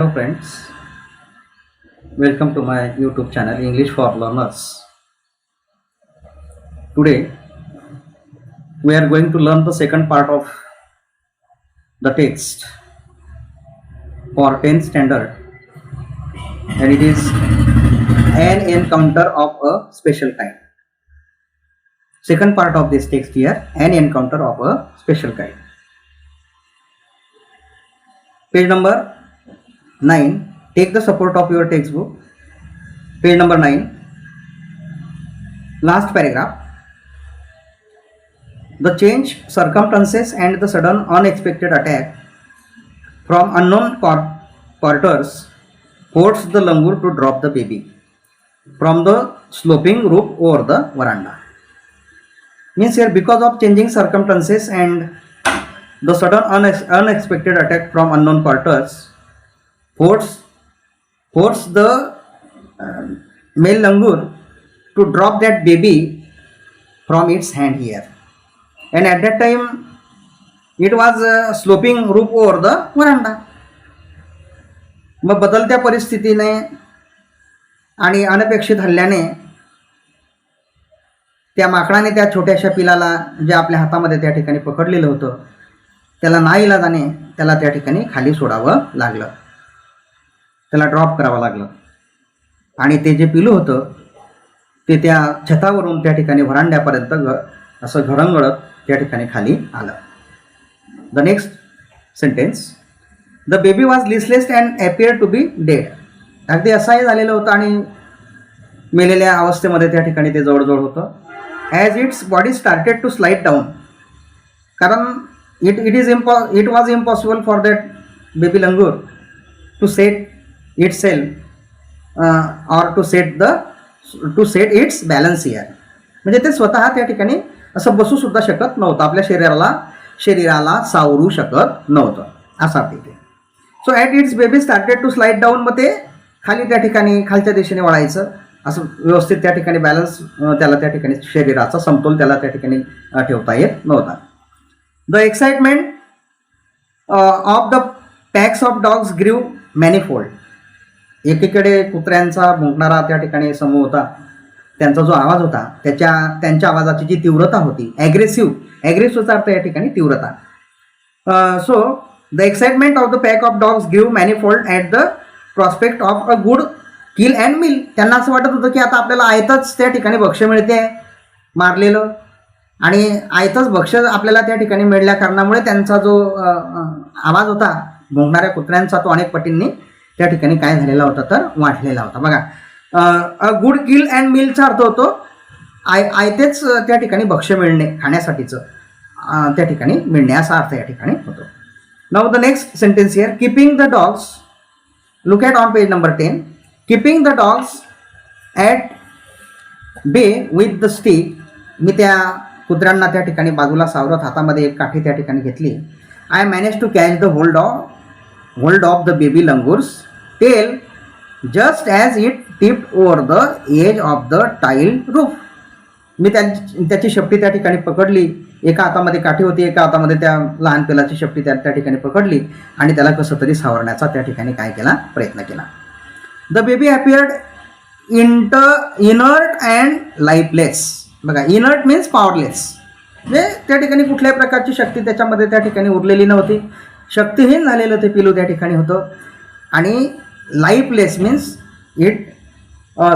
Hello friends, welcome to my YouTube channel English for Learners. Today we are going to learn the second part of the text for 10th standard, and it is an encounter of a special kind. Second part of this text here, an encounter of a special kind. Page number 9. Take the support of your textbook. Page number 9. Last paragraph. The changed circumstances and the sudden unexpected attack from unknown quarters forced the langur to drop the baby from the sloping roof over the veranda. Means here, because of changing circumstances and the sudden unexpected attack from unknown quarters force the male langur to drop that baby from its hand here, and at that time it was a sloping roof over the veranda. मग बदलत्या परिस्थितीने आणि अनपेक्षित हल्ल्याने त्या माकडाने त्या छोट्याशा पिलाला जे आपल्या हातामध्ये त्या ठिकाणी पकडलेलं होतं त्याला नाईलाजाने त्याला त्या ठिकाणी खाली सोडावं लागलं, त्याला ड्रॉप करावं लागलं, आणि ते जे पिलू होतं ते त्या छतावरून त्या ठिकाणी व्हरांड्यापर्यंत असं घरंगळत त्या ठिकाणी खाली आलं. The next sentence. The baby was listless and appear to be dead. अगदी असंही झालेलं होतं आणि मेलेल्या अवस्थेमध्ये त्या ठिकाणी ते जवळजवळ होतं. As its body started to slide down, कारण it was impossible for that baby langur to set itself or to set its balance here. म्हणजे ते स्वतः त्या ठिकाणी असं बसू सुद्धा शकत नव्हतं, आपल्या शरीराला सावरू शकत नव्हतं असा तिथे. So at its baby started to slide down. मग ते खाली त्या ठिकाणी खालच्या दिशेने वळायचं, असं व्यवस्थित त्या ठिकाणी बॅलन्स त्याला त्या ठिकाणी शरीराचा समतोल त्याला त्या ठिकाणी ठेवता येत नव्हता. The excitement of the packs of dogs grew manifold. एकीकडे कुत्र्यांचा भुंकणारा त्या ठिकाणी समूह होता, त्यांचा जो आवाज होता त्यांच्या आवाजाची जी तीव्रता होती, ॲग्रेसिव्हचा अर्थ या ठिकाणी तीव्रता. So the excitement of the pack of dogs give manifold at the prospect of a good kill and mill. त्यांना असं वाटत होतं की आता आपल्याला आयतच त्या ठिकाणी भक्ष्य मिळते मारलेलं, आणि आयतच भक्ष्य आपल्याला त्या ठिकाणी मिळल्या कारणामुळे त्यांचा जो आवाज होता भुंकणाऱ्या कुत्र्यांचा तो अनेक पटींनी त्या ठिकाणी काय झालेला होता तर वाढलेला होता. बघा, अ गुड किल अँड मिलचा अर्थ होतो आयतेच त्या ठिकाणी भक्ष्य मिळणे, खाण्यासाठीचं त्या ठिकाणी मिळणे असा अर्थ या ठिकाणी होतो. Now the next sentence here. Keeping the dogs. Look at on page number 10. Keeping the dogs at बे विथ द स्टिक. मी त्या कुत्र्यांना त्या ठिकाणी बाजूला सावरत हातामध्ये एक काठी त्या ठिकाणी घेतली. I manage to catch the hold of the baby langur's tail just as it tipped over the edge of the tile roof. मी त्याची शेपटी त्या ठिकाणी पकडली. एका हातामध्ये काठी होती, एका हातामध्ये त्या लहान पिलाची शेपटी त्या ठिकाणी पकडली आणि त्याला कसं तरी सावरण्याचा त्या ठिकाणी काय केला, प्रयत्न केला. The baby appeared inert and lifeless. बघा, इनर्ट मीन्स पॉवरलेस, म्हणजे त्या ठिकाणी कुठल्याही प्रकारची शक्ती त्याच्यामध्ये त्या ठिकाणी उरलेली नव्हती, शक्तिहीन झालेलं ते पिलू त्या ठिकाणी होतं. आणि lifeless means it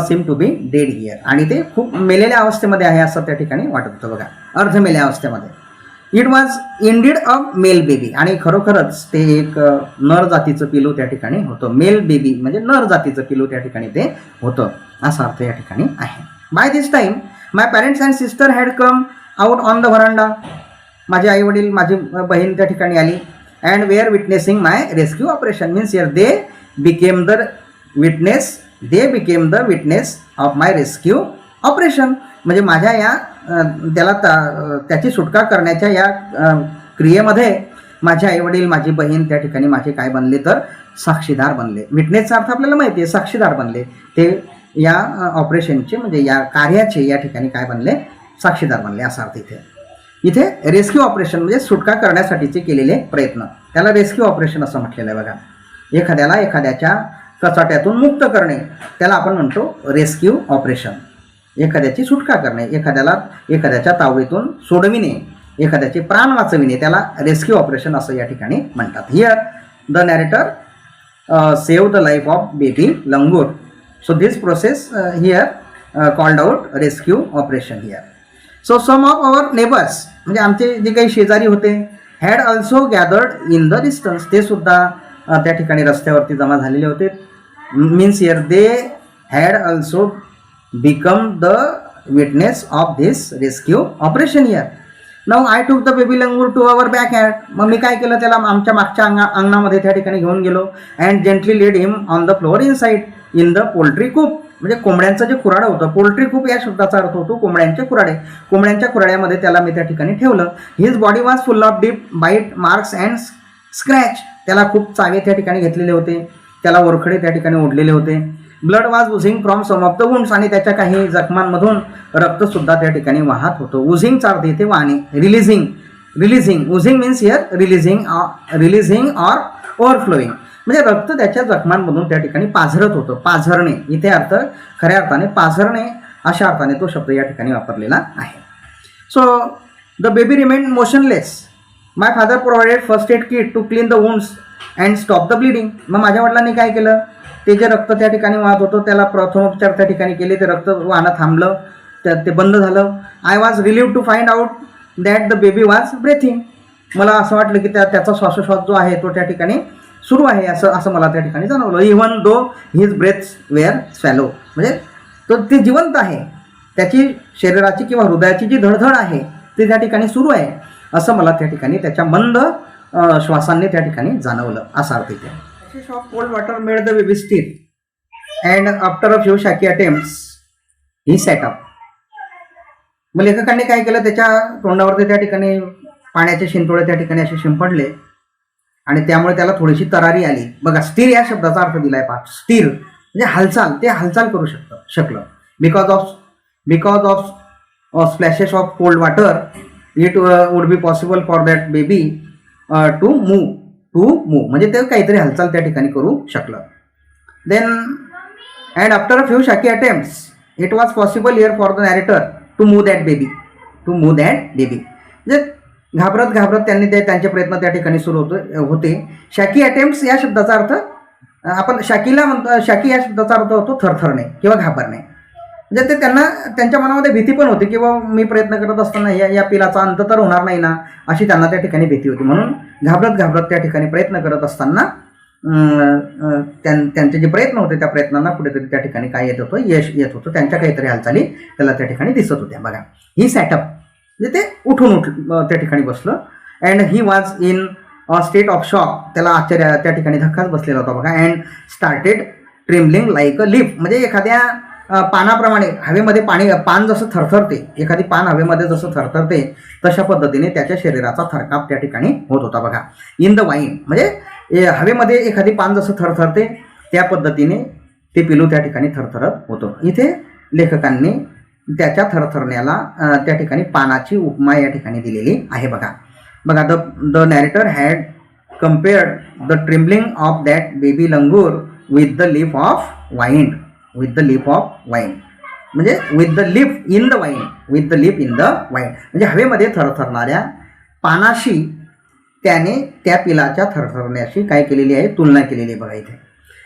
seem to be dead here, आणि ते खूप मेलेल्या अवस्थेमध्ये आहे असं त्या ठिकाणी वाटत होतं. बघा, अर्धमेल्या अवस्थेमध्ये. It was indeed a male baby, आणि खरोखरच ते एक नर जातीचं पिलू त्या ठिकाणी होतं. मेल बेबी म्हणजे नर जातीचं पिलू त्या ठिकाणी ते होतं असा अर्थ या ठिकाणी आहे. By this time my parents and sister had come out on the veranda. माझे आई वडील, माझी बहीण त्या ठिकाणी आली. and were witnessing my rescue operation. Means here they became the witness of my rescue operation. म्हणजे माझ्या या त्याची सुटका करण्याच्या या क्रियेमध्ये माझे आईवडील, माझी बहीण त्या ठिकाणी माझे काय बनले तर साक्षीदार बनले. विटनेसचा अर्थ आपल्याला माहिती आहे, साक्षीदार बनले. ते या ऑपरेशनचे म्हणजे या कार्याचे या ठिकाणी काय बनले, साक्षीदार बनले असा अर्थ इथे. इथे रेस्क्यू ऑपरेशन म्हणजे सुटका करण्यासाठीचे केलेले प्रयत्न, त्याला रेस्क्यू ऑपरेशन असं म्हटलेलं आहे. बघा, एखाद्याला एखाद्याच्या कचाट्यातून मुक्त करणे त्याला आपण म्हणतो रेस्क्यू ऑपरेशन. एखाद्याची सुटका करणे, एखाद्याच्या तावडीतून सोडविणे, एखाद्याचे प्राण वाचविणे त्याला रेस्क्यू ऑपरेशन असं या ठिकाणी म्हणतात. Here the narrator save the life of baby langur. So this process here called out rescue operation here. So some of our neighbours म्हणजे आमचे जे काही शेजारी होते had also gathered in the distance. ते सुद्धा त्या ठिकाणी रस्त्यावरती जमा झालेले होते. Means here they had also become the witness of this rescue operation here. Now I took the baby langur to our back had. मग मी काय केलं, त्याला आमच्या मागच्या अंगणामध्ये त्या ठिकाणी घेऊन गेलो. And gently laid him on the floor inside in the poultry coop. म्हणजे कोंबड्यांचं जे खुराडं होतं, पोल्ट्री कूप या शब्दाचा अर्थ होतो कोंबड्यांचे खुराडे. कोंबड्यांच्या खुराड्यामध्ये त्याला मी त्या ठिकाणी ठेवलं. His body was full of deep bite marks and scratch. त्याला खूप चावे त्या ठिकाणी घेतलेले होते, त्याला ओरखडे त्या ठिकाणी ओढलेले होते. Blood was oozing from some of the wounds. आणि त्याच्या काही जखमांमधून रक्तसुद्धा त्या ठिकाणी वाहत होतं. उझिंगचा अर्थ इथे वाहणे, रिलीझिंग. उझिंग मीन्स हिअर रिलीझिंग ऑर ओव्हरफ्लोईंग. म्हणजे रक्त त्याच्या जखमांमधून त्या ठिकाणी पाझरत होतं. पाझरणे इथे अर्थ खऱ्या अर्थाने पाझरणे अशा अर्थाने तो शब्द या ठिकाणी वापरलेला आहे. So the baby remain motionless. My father provided first aid kit to clean the wounds and stop the bleeding. मग माझ्या वडिलांनी काय केलं, ते जे रक्त त्या ठिकाणी वाहत होतं त्याला प्रथमोपचार त्या ठिकाणी केले. ते रक्त वाहणं थांबलं, ते बंद झालं. I was relieve to find out that the baby was breathing. मला असं वाटलं की त्याचा श्वासोश्वास जो आहे तो त्या ठिकाणी सुरू आहे असं मला त्या ठिकाणी जाणवलं. Even though his breaths were swallow. म्हणजे ते जिवंत आहे, त्याची शरीराची किंवा हृदयाची जी धडधड आहे ती त्या ठिकाणी सुरू आहे असं मला त्या ठिकाणी त्याच्या मंद श्वासांनी त्या ठिकाणी जाणवलं असा अर्थ येते. Of cold water made the baby still and after a few shaky attempts he sat up. मग लेखकांनी काय केलं, त्याच्या तोंडावरती त्या ठिकाणी पाण्याचे शिंतोडे त्या ठिकाणी असे शिंपडले आणि त्यामुळे त्याला थोडीशी तरारी आली. बघा, स्थिर या शब्दाचा अर्थ दिलाय पहा. स्थिर म्हणजे हालचाल, ते हालचाल करू शकलं. Because of splashes of cold water it would be possible for that baby to move म्हणजे ते काहीतरी हालचाल त्या ठिकाणी करू शकलं. Then and after a few shaky attempts it was possible here for the narrator to move that baby. म्हणजे घाबरत त्यांनी त्यांचे प्रयत्न त्या ठिकाणी सुरू होते. शाकी अटेम्प्ट्स या शब्दाचा अर्थ आपण शाकीला म्हणतो. शाकी या शब्दाचा अर्थ होतो थरथरणे किंवा घाबरणे. म्हणजे ते त्यांच्या मनामध्ये भीती पण होती की मी प्रयत्न करत असताना या पिलाचा अंत तर होणार नाही ना अशी त्यांना त्या ठिकाणी भीती होती. म्हणून घाबरत त्या ठिकाणी प्रयत्न करत असताना त्यांचे जे प्रयत्न होते त्या प्रयत्नांना कुठेतरी त्या ठिकाणी काय येत होतं, यश येत होतं. त्यांच्या काहीतरी हालचाली त्याला त्या ठिकाणी दिसत होत्या. बघा, ही सॅटअप म्हणजे ते उठून त्या ठिकाणी बसलं. And he was in state of shock. त्याला आश्चर्य त्या ठिकाणी धक्काच बसलेला होता. बघा, and started trembling like a leaf. म्हणजे एखाद्या पानाप्रमाणे हवेमध्ये पान जसं थरथरते, एखादी पान हवेमध्ये जसं थरथरते तशा पद्धतीने त्याच्या शरीराचा थरकाप त्या ठिकाणी होत होता. बघा, इन द वाईन म्हणजे हवेमध्ये एखादी पान जसं थरथरते त्या पद्धतीने ते पिलू त्या ठिकाणी थरथरत होतं. इथे लेखकांनी त्याच्या थरथरण्याला त्या ठिकाणी पानाची उपमा या ठिकाणी दिलेली आहे. बघा the narrator had compared the trembling of that baby langur with the leaf of vine. म्हणजे with the leaf in the vine म्हणजे हवेमध्ये थरथरणाऱ्या पानाशी त्याने त्या पिलाच्या थरथरण्याशी काय केलेली आहे, तुलना केलेली आहे. बघा इथे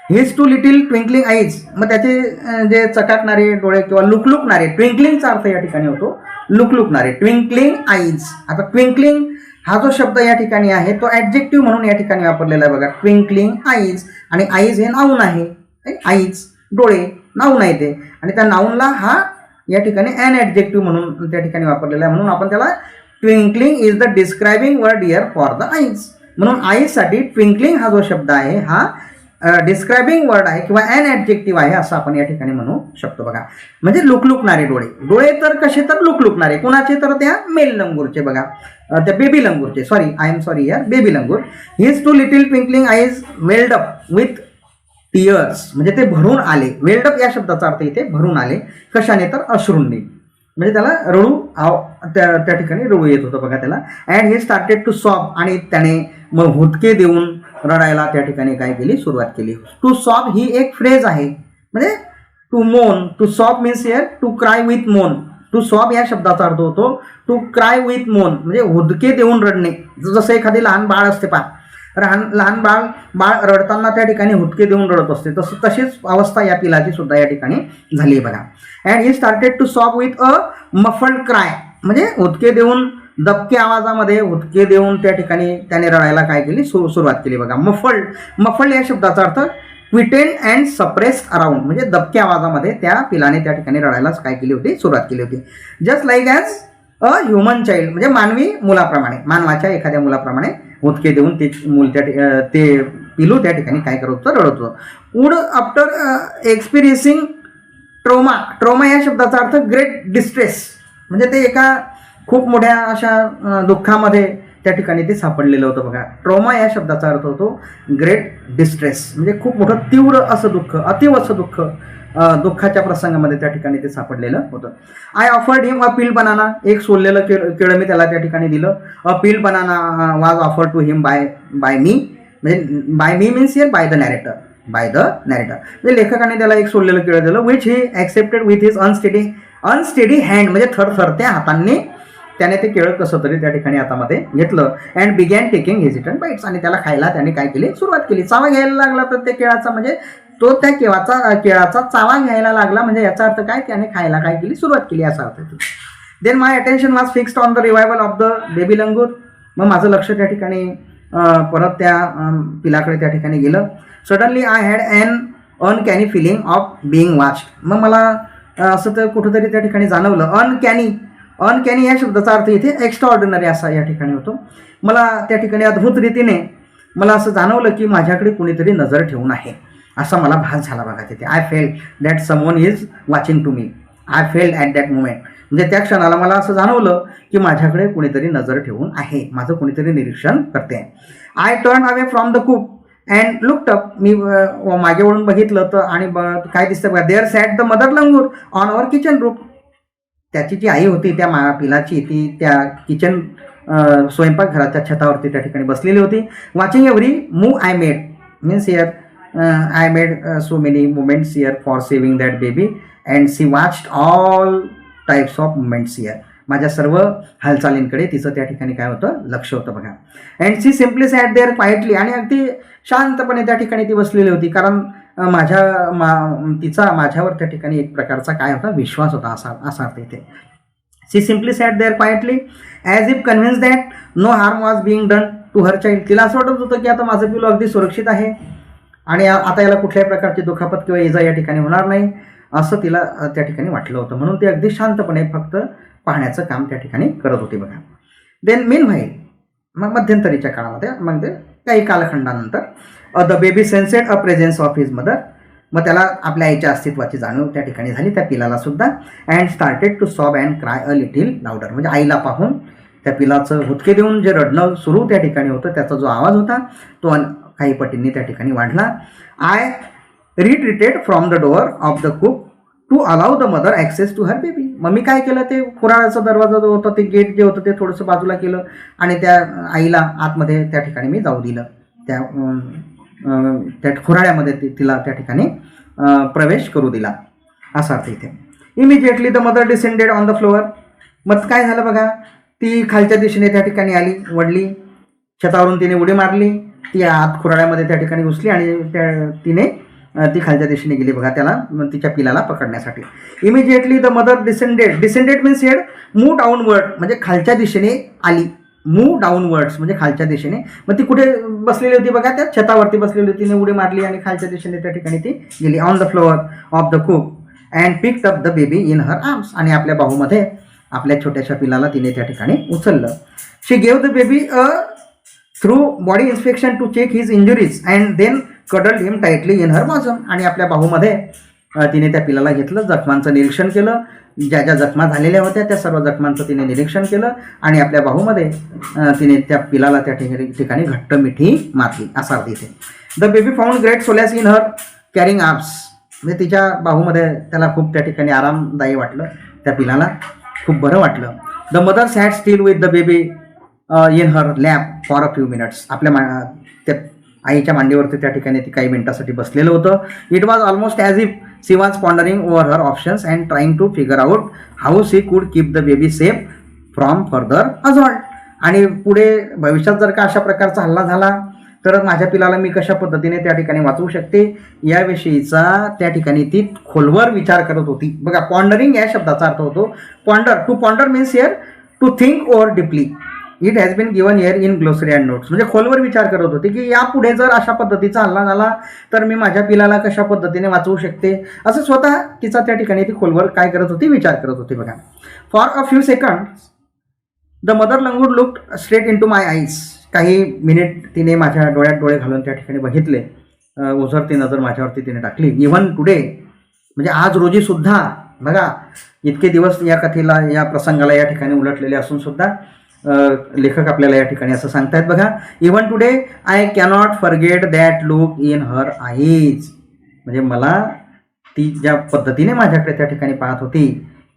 his two little twinkling eyes. मग त्याचे जे चकाकणारे डोळे किंवा लुकलुकणारे, ट्विंकलिंगचा अर्थ या ठिकाणी होतो लुकलुकणारे, ट्विंकलिंग आईज. आता ट्विंकलिंग हा जो शब्द या ठिकाणी आहे तो ॲडजेक्टिव्ह म्हणून या ठिकाणी वापरलेला आहे. बघा, ट्विंकलिंग आईज. आणि आईज हे नाऊन आहे. आईज डोळे नाऊन आहे ते, आणि त्या नाऊनला हा या ठिकाणी ॲन ॲडजेक्टिव्ह म्हणून त्या ठिकाणी वापरलेला आहे. म्हणून आपण त्याला twinkling is the describing word here for the eyes. म्हणून आईजसाठी ट्विंकलिंग हा जो शब्द आहे हा डिस्क्रायबिंग वर्ड आहे किंवा ॲन ॲडजेक्टिव्ह आहे असं आपण या ठिकाणी म्हणू शकतो. बघा, म्हणजे लुकलुकणारे डोळे तर कसे तर लुकलुकणारे. कुणाचे तर त्या मेल लंगूरचे. बघा, त्या बेबी लंगूरचे. यार baby langur. His two little twinkling eyes welled up with tears. म्हणजे ते भरून आले. वेल्ड अप या शब्दाचा अर्थ इथे भरून आले. कशाने तर अश्रूंनी. म्हणजे त्याला रडू त्या ठिकाणी रडू येत होतं. बघा त्याला. And he started to sob. आणि त्याने मग हुदके देऊन रडायला त्या ठिकाणी काय केली, सुरुवात केली. टू सॉब ही एक फ्रेज आहे, म्हणजे to moan, to sob means here to cry with moan. To sob या शब्दाचा अर्थ होतो टू क्राय विथ मोन, म्हणजे हुदके देऊन रडणे. जसं एखादी लहान बाळ असते पहा, लहान बाळ रडताना त्या ठिकाणी हुदके देऊन रडत असते, तशीच अवस्था या पिलाची सुद्धा या ठिकाणी झाली बघा. And he started to sob with a muffled cry, म्हणजे हुदके देऊन, दबके आवाजामध्ये हुदके देऊन त्या ठिकाणी त्याने रडायला काय केली, सुरुवात केली बघा. मफल्ड या शब्दाचा अर्थ क्विटेन अँड सप्रेस्ड अराउंड, म्हणजे दबक्या आवाजामध्ये त्या पिलाने त्या ठिकाणी रडायलाच काय केली होती, सुरुवात केली होती. Just like as a human child, म्हणजे मानवी मुलाप्रमाणे, मानवाच्या एखाद्या मुलाप्रमाणे हुदके देऊन ते मूल ते पिलू त्या ठिकाणी काय करत होतं, रडत होतं. वुड आफ्टर एक्सपिरियन्सिंग ट्रोमा या शब्दाचा अर्थ ग्रेट डिस्ट्रेस, म्हणजे ते एका खूप मोठ्या अशा दुःखामध्ये त्या ठिकाणी ते सापडलेलं होतं बघा. ट्रॉमा या शब्दाचा अर्थ होतो ग्रेट डिस्ट्रेस, म्हणजे खूप मोठं तीव्र असं दुःख, अतीव असं दुःख, दुःखाच्या प्रसंगामध्ये त्या ठिकाणी ते सापडलेलं होतं. I offered him a peel banana, एक सोललेलं केळं मी त्याला त्या ठिकाणी दिलं. A peel banana was offered to him by me, म्हणजे by me means here by the narrator, म्हणजे लेखकाने त्याला एक सोललेलं केळं दिलं. Which he accepted with his unsteady hand, म्हणजे थरथरत्या हातांनी त्याने ते केळं कसं तरी त्या ठिकाणी हातामध्ये घेतलं. And began taking hesitant bites, आणि त्याला खायला त्याने काय केली, सुरुवात केली. चावा घ्यायला लागला तर त्या केळाचा, म्हणजे तो त्या केळाचा चावा घ्यायला लागला, म्हणजे याचा अर्थ काय, त्याने खायला काय केली, सुरुवात केली असा अर्थ. Then my attention was fixed on the revival of the baby langur, मग माझं लक्ष त्या ठिकाणी परत त्या पिलाकडे त्या ठिकाणी गेलं. Suddenly I had an uncanny feeling of being watched, मग मला असं तर कुठंतरी त्या ठिकाणी जाणवलं. अनकॅनी या शब्दाचा अर्थ इथे एक्स्ट्रा ऑर्डिनरी असा या ठिकाणी होतो. मला त्या ठिकाणी अद्भुत रीतीने मला असं जाणवलं की माझ्याकडे कुणीतरी नजर ठेवून आहे, असा मला भास झाला बघा तिथे. I felt that someone is watching to me, I felt at that moment, म्हणजे त्या क्षणाला मला असं जाणवलं की माझ्याकडे कुणीतरी नजर ठेवून आहे, माझं कुणीतरी निरीक्षण करते. I turn away from the coop and looked up, मी मागे वळून बघितलं तर, आणि काय दिसतं बघा, there sat the mother langur on our kitchen roof, त्याची जी आई होती त्या पिलाची, ती त्या किचन स्वयंपाकघराच्या छतावरती त्या ठिकाणी बसलेली होती. Watching every move I made means here I made so many moments here for saving that baby and she watched all types of moments here, माझ्या सर्व हालचालींकडे तिचं त्या ठिकाणी काय होतं, लक्ष होतं बघा. And she simply sat there quietly, आणि अगदी शांतपणे त्या ठिकाणी ती बसलेली होती, कारण तिचा माझ्यावर त्या ठिकाणी एक प्रकारचा काय होता, विश्वास होता असा अर्थ इथे. She simply sat there quietly as if convince that no harm was being done to her child, तिला असं वाटत होतं की आता माझं पिलू अगदी सुरक्षित आहे आणि आता याला कुठल्याही प्रकारची दुखापत किंवा इजा या ठिकाणी होणार नाही, असं तिला त्या ठिकाणी वाटलं होतं. म्हणून ती अगदी शांतपणे फक्त पाहण्याचं काम त्या ठिकाणी करत होती बघा. देन मीन व्हाईल, मग मध्यंतरीच्या काळामध्ये, मग ते काही कालखंडानंतर the baby sensed a presence of his mother, मग त्याला आपल्या आईच्या अस्तित्वाची जाणीव त्या ठिकाणी झाली, त्या पिलाला सुद्धा. And started to sob and cry a little louder, म्हणजे आईला पाहून त्या पिलाचं हुदके देऊन जे रडणं सुरू त्या ठिकाणी होतं, त्याचा जो आवाज होता तो काही पटींनी त्या ठिकाणी वाढला. I retreated from the door of the coop to allow the mother access to her baby, मग मी काय केलं, ते खुराळाचा दरवाजा जो होता, ते गेट जे होतं ते थोडंसं बाजूला केलं आणि त्या आईला आतमध्ये त्या ठिकाणी मी जाऊ दिलं, त्या खुराळ्यामध्ये तिला त्या ठिकाणी प्रवेश करू दिला असा अर्थ इथे. Immediately the mother descended on the floor, मग काय झालं बघा, ती खालच्या दिशेने त्या ठिकाणी आली, वडली, छतावरून तिने उडी मारली, ती आत खुराळ्यामध्ये त्या ठिकाणी घुसली आणि तिने ती खालच्या दिशेने गेली बघा, त्याला तिच्या पिलाला पकडण्यासाठी. Immediately the mother descended means head move downward, म्हणजे खालच्या दिशेने आली, मूव डाऊनवर्ड्स म्हणजे खालच्या दिशेने. मग ती कुठे बसलेली होती बघा, त्या छतावरती बसलेली होती, तिने उडी मारली आणि खालच्या दिशेने त्या ठिकाणी ती गेली. On the floor of the coop and picked up the baby in her arms, आणि आपल्या बाहूमध्ये आपल्या छोट्याशा पिलाला तिने त्या ठिकाणी उचललं. She gave the baby a thorough body inspection to check his injuries and then cuddled him tightly in her bosom, आणि आपल्या बाहूमध्ये तिने त्या पिलाला घेतलं, जखमांचं निरीक्षण केलं, ज्या ज्या जखमा झालेल्या होत्या त्या सर्व जखमांचं तिने निरीक्षण केलं आणि आपल्या बाहूमध्ये तिने त्या पिलाला त्या ठिकाणी घट्ट मिठी मारली असा अर्थ इथे. The baby found great solace in her caring arms, म्हणजे तिच्या बाहूमध्ये त्याला खूप त्या ठिकाणी आरामदायी वाटलं, त्या पिलाला खूप बरं वाटलं. The mother sat still with the baby in her lap for a few minutes, आपल्या त्या आईच्या मांडीवरती त्या ठिकाणी ती काही मिनिटासाठी बसलेलं होतं. It was almost as if she was pondering over her options and trying to figure out how she could keep the baby safe from further assault. आणि पुढे भविष्यात जर का अशा प्रकारचा हल्ला झाला तर माझ्या पिलाला मी कशा पद्धतीने त्या ठिकाणी वाचवू शकते याविषयीचा त्या ठिकाणी ती खोलवर विचार करत होती. बघा, पॉन्डरिंग या शब्दाचा अर्थ होतो ponder. To ponder means here to think over deeply. It has been given here in glossary and notes. म्हणजे खोलवर विचार करत होते की यापुढे जर अशा पद्धतीचा हल्ला झाला तर मी माझ्या पिलाला कशा पद्धतीने वाचवू शकते, असं स्वतः तिचा त्या ठिकाणी ती खोलवर काय करत होती, विचार करत होती. बघा, for a few seconds the mother langur looked straight into my eyes. काही मिनिट तिने माझ्या डोळ्यात डोळे घालून त्या ठिकाणी बघितले, ओझरती नजर माझ्यावरती तिने टाकली. इव्हन टुडे, म्हणजे आज रोजी सुद्धा. बघा, इतके दिवस या कथेला, या प्रसंगाला या ठिकाणी उलटलेले असून सुद्धा लेखक आपल्याला या ठिकाणी असं सांगतायत. बघा, even today I cannot forget that look in her eyes. म्हणजे मला ती ज्या पद्धतीने माझ्याकडे त्या ठिकाणी पाहत होती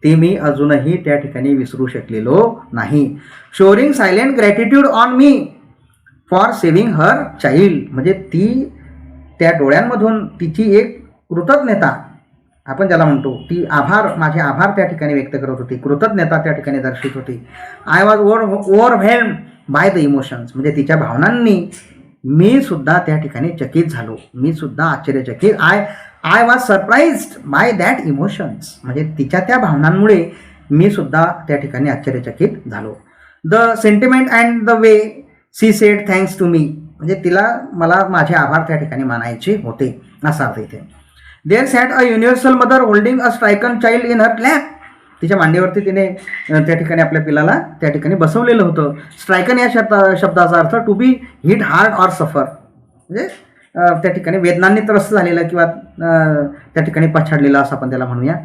ते मी अजूनही त्या ठिकाणी विसरू शकलेलो नाही. Shoring silent gratitude on me for saving her child. म्हणजे ती त्या डोळ्यांमधून तिची एक कृतज्ञता, आपण ज्याला म्हणतो, ती माझे आभार त्या ठिकाणी व्यक्त करत होती, कृतज्ञता त्या ठिकाणी दर्शित होती. I was overwhelmed by the emotions. म्हणजे तिच्या भावनांनी मी सुद्धा त्या ठिकाणी चकित झालो, मी सुद्धा आश्चर्यचकित. I was surprised by that emotions. म्हणजे तिच्या त्या भावनांमुळे मी सुद्धा त्या ठिकाणी आश्चर्यचकित झालो. The sentiment and the way she said thanks to me. म्हणजे मला माझे आभार त्या ठिकाणी मानायचे होते, असा अर्थ इथे. There sat a universal mother holding a stricken child in her lap. तिच्या मांडीवरती तिने त्या ठिकाणी आपल्या पिलाला त्या ठिकाणी बसवलेलं होतं. स्ट्रायकन या शब्दाचा अर्थ to be hit hard or suffer. म्हणजे त्या ठिकाणी वेदनांनी त्रस्त झालेला किंवा त्या ठिकाणी पछाडलेला असं आपण त्याला म्हणूया.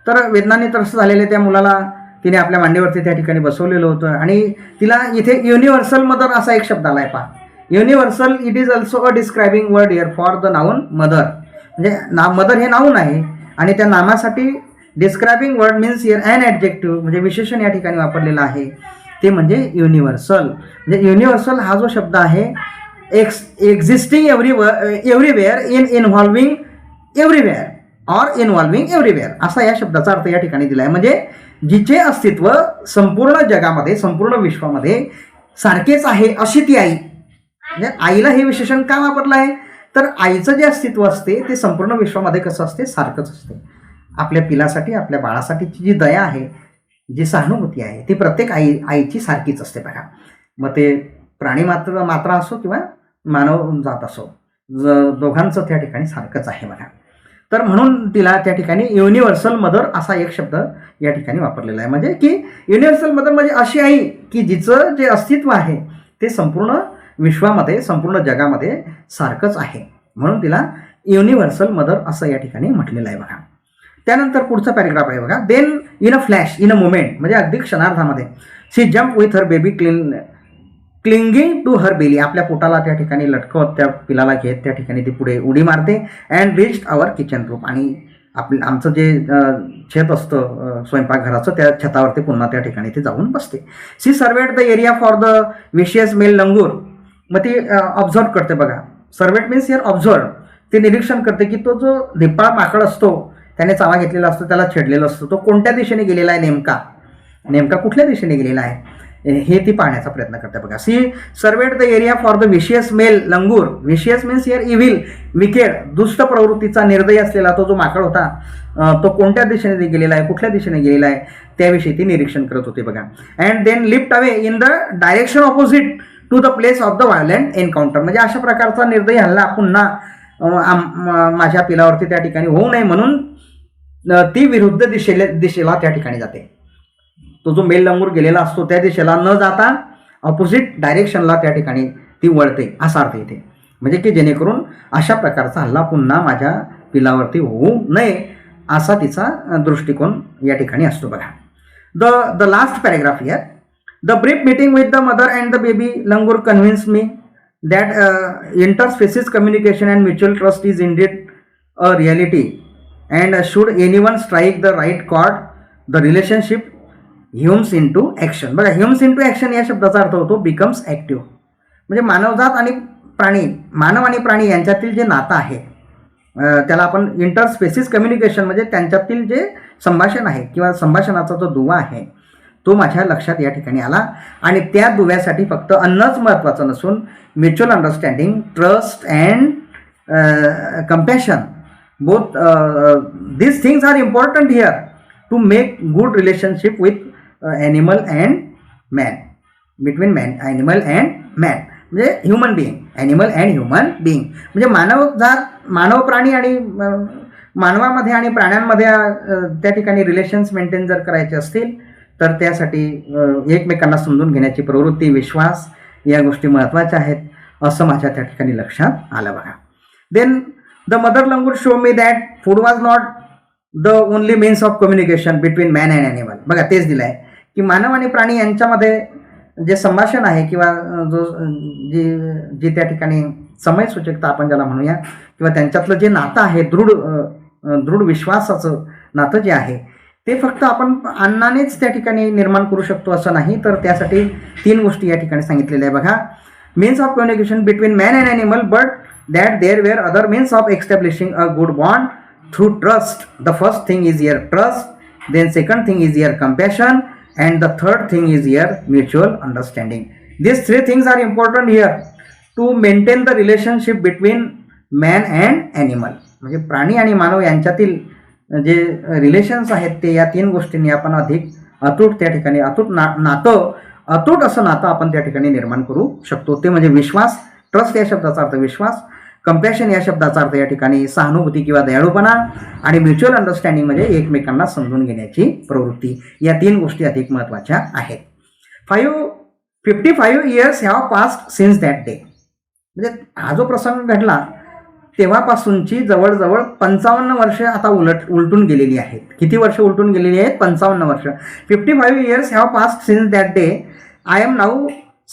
तर वेदनांनी त्रस्त झालेल्या त्या मुलाला तिने आपल्या मांडीवरती त्या ठिकाणी बसवलेलं होतं. आणि तिला इथे युनिव्हर्सल मदर असा एक शब्द आला आहे. पहा, universal, it is also a describing word here for the noun mother. म्हणजे मदर हे नाऊन आहे आणि त्या नामासाठी describing word means here an adjective, म्हणजे विशेषण या ठिकाणी वापरलेलं आहे, ते म्हणजे युनिव्हर्सल. म्हणजे युनिव्हर्सल हा जो शब्द आहे existing everywhere involving everywhere or involving everywhere असा या शब्दाचा अर्थ या ठिकाणी दिला आहे. म्हणजे जिचे अस्तित्व संपूर्ण जगामध्ये, संपूर्ण विश्वामध्ये सारखेच आहे अशी ती आई. म्हणजे आईला हे विशेषण का वापरलं आहे तर आईचं जे अस्तित्व असते ते संपूर्ण विश्वामध्ये कसं असते, सारखंच असते. आपल्या पिलासाठी, आपल्या बाळासाठीची जी दया आहे, जी सहानुभूती आहे, ती प्रत्येक आईची सारखीच असते. बघा, मग ते प्राणी मात्र असो किंवा मानव जात असो, दोघांचं त्या ठिकाणी सारखंच आहे. बघा, तर म्हणून तिला त्या ठिकाणी युनिव्हर्सल मदर असा एक शब्द या ठिकाणी वापरलेला आहे. म्हणजे की युनिव्हर्सल मदर म्हणजे अशी आई की जिचं जे अस्तित्व आहे ते संपूर्ण विश्वामध्ये, संपूर्ण जगामध्ये सारखंच आहे, म्हणून तिला युनिव्हर्सल मदर असं या ठिकाणी म्हटलेलं आहे. बघा, त्यानंतर पुढचा पॅरेग्राफ आहे. बघा, then in a flash, in a moment, म्हणजे अगदी क्षणार्धामध्ये, she jump with her baby clinging to her belly. आपल्या पोटाला त्या ठिकाणी लटकवत त्या पिलाला घेत त्या ठिकाणी ती पुढे उडी मारते. And reached our kitchen room. आणि आमचं जे छत असतं स्वयंपाकघराचं, त्या छतावरती पुन्हा त्या ठिकाणी ती जाऊन बसते. She surveyed the area for the vicious male langur. मग ती ऑब्झर्व करते. बघा, सर्वेट मीन्स हिअर ऑब्झर्व. ते निरीक्षण करते की तो जो धिप्पाळ माकड असतो, त्याने चावा घेतलेला असतो, त्याला छेडलेला असतो, तो कोणत्या दिशेने गेलेला आहे, नेमका कुठल्या दिशेने गेलेला आहे हे ती पाहण्याचा प्रयत्न करते. बघा, she surveyed the area for the vicious male langur. Vicious means here evil, wicked, दुष्ट प्रवृत्तीचा, निर्दयी असलेला तो जो माकड होता तो कोणत्या दिशेने गेलेला आहे, कुठल्या दिशेने गेलेला आहे त्याविषयी ती निरीक्षण करत होते. बघा, and then lift away in the direction opposite to the place of the violent encounter. म्हणजे अशा प्रकारचा निर्दयी हल्ला पुन्हा माझ्या पिलावरती त्या ठिकाणी होऊ नये म्हणून ती विरुद्ध दिशेला त्या ठिकाणी जाते. तो जो मेल लंगूर गेलेला असतो त्या दिशेला न जाता ऑपोजिट डायरेक्शनला त्या ठिकाणी ती वळते असा अर्थ इथे. म्हणजे की जेणेकरून अशा प्रकारचा हल्ला पुन्हा माझ्या पिलावरती होऊ नये असा तिचा दृष्टिकोन या ठिकाणी असतो. बघा, the last paragraph here. The brief meeting with the mother and the baby langur convince me that interspecies communication and mutual trust is indeed a reality and should anyone strike the right chord the relationship hums in to action. बघा, hums in to action या शब्दाचा अर्थ होतो becomes active. म्हणजे मानवजात आणि प्राणी, मानव आणि प्राणी यांच्यातील जे नातं आहे त्याला आपण इंटरस्पेसिस कम्युनिकेशन म्हणजे त्यांच्यातील जे संभाषण आहे किंवा संभाषणाचा जो दुवा आहे तो माझ्या लक्षात या ठिकाणी आला. आणि त्या दुव्यासाठी फक्त अन्नच महत्त्वाचं नसून mutual understanding, trust and compassion, both these things are important here to make good relationship with animal and man, between man, animal and man, म्हणजे human being, animal and human being म्हणजे मानव प्राणी आणि मानवामध्ये आणि प्राण्यांमध्ये त्या ठिकाणी रिलेशन्स मेंटेन जर करायचे असतील तर त्यासाठी एकमेकांना समजून घेण्याची प्रवृत्ती, विश्वास या गोष्टी महत्त्वाच्या आहेत असं माझ्या त्या ठिकाणी लक्षात आलं बघा. Then the mother language show me that food was not the only means of communication between man and animal. बघा तेच दिलं आहे की मानव आणि प्राणी यांच्यामध्ये जे संभाषण आहे किंवा जो जी त्या ठिकाणी समयसूचकता आपण ज्याला म्हणूया किंवा त्यांच्यातलं जे नातं आहे दृढ विश्वासाचं नातं जे आहे ते फक्त आपण अन्नानेच त्या ठिकाणी निर्माण करू शकतो असं नाही, तर त्यासाठी 3 गोष्टी या ठिकाणी सांगितलेल्या आहे बघा. means of communication between man and animal, but that there were other means of establishing a good bond through trust. The first thing is your trust, then second thing is your compassion, and the third thing is your mutual understanding. These 3 things are important here to maintain the relationship between man and animal. म्हणजे प्राणी आणि मानव यांच्यातील जे relations आहेत ते या 3 गोष्टींनी आपण अधिक अतूट त्या ठिकाणी अतूट असं नातं आपण त्या ठिकाणी निर्माण करू शकतो. ते म्हणजे विश्वास, ट्रस्ट या शब्दाचा अर्थ विश्वास, कंपॅशन या शब्दाचा अर्थ या ठिकाणी सहानुभूती किंवा दयाळूपणा, आणि म्युच्युअल अंडरस्टँडिंग म्हणजे एकमेकांना समजून घेण्याची प्रवृत्ती. या 3 गोष्टी अधिक महत्त्वाच्या आहेत. 55 years have passed since that day. म्हणजे हा जो प्रसंग घडला तेव्हापासूनची जवळजवळ 55 वर्ष आता उलटून गेलेली आहेत. किती वर्ष उलटून गेलेली आहेत? 55 वर्ष. 55 years have passed since that day. I am now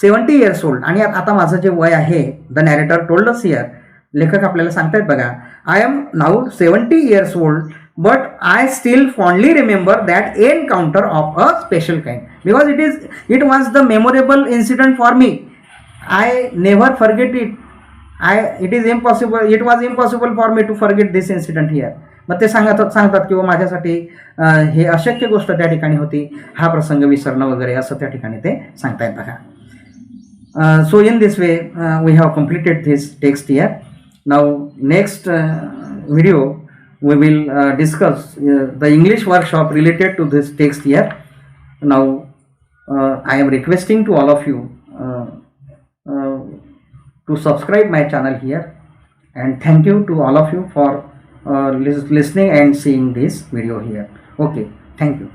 70 years old. आणि आता माझं जे वय आहे, the narrator told us here, लेखक आपल्याला सांगतायत बघा, I am now 70 years old, but I still fondly remember that encounter of a special kind because it was the memorable incident for me. I never forget it. It was impossible for me to forget this incident here. मग ते सांगतात किंवा माझ्यासाठी हे अशक्य गोष्ट त्या ठिकाणी होती, हा प्रसंग विसरणं वगैरे असं त्या ठिकाणी ते सांगतायत बघा. So in this way we have completed this text here. Now next video we will discuss the English workshop related to this text here. Now I am requesting to all of you to subscribe my channel here, and thank you to all of you for listening and seeing this video here. Okay, thank you.